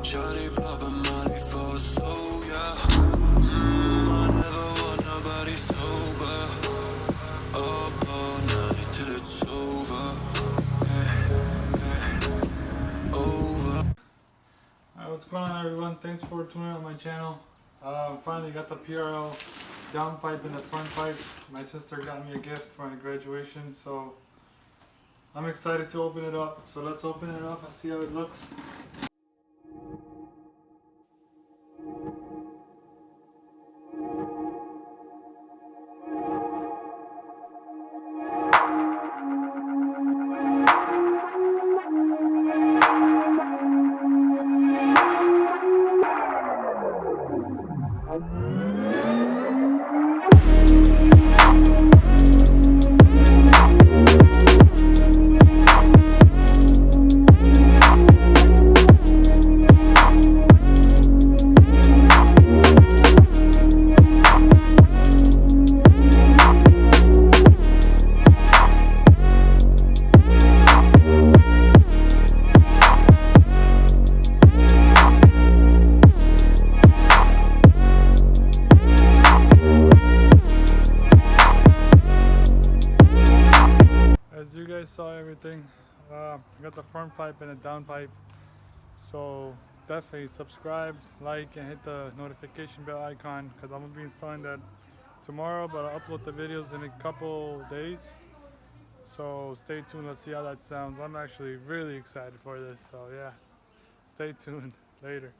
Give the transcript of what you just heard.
Shawty poppin' Molly for so, yeah. I never want nobody sober. Up all night till it's over. Over. Alright, what's going on, everyone? Thanks for tuning in on my channel. Finally got the PRL downpipe and the front pipe. My sister got me a gift for my graduation, so I'm excited to open it up. So let's open it up and see how it looks. As you guys saw everything, I got the front pipe and the down pipe. So definitely subscribe, like, and hit the notification bell icon because I'm gonna be installing that tomorrow, but I'll upload the videos in a couple days. So stay tuned, let's see how that sounds. I'm actually really excited for this, so yeah, stay tuned. Later.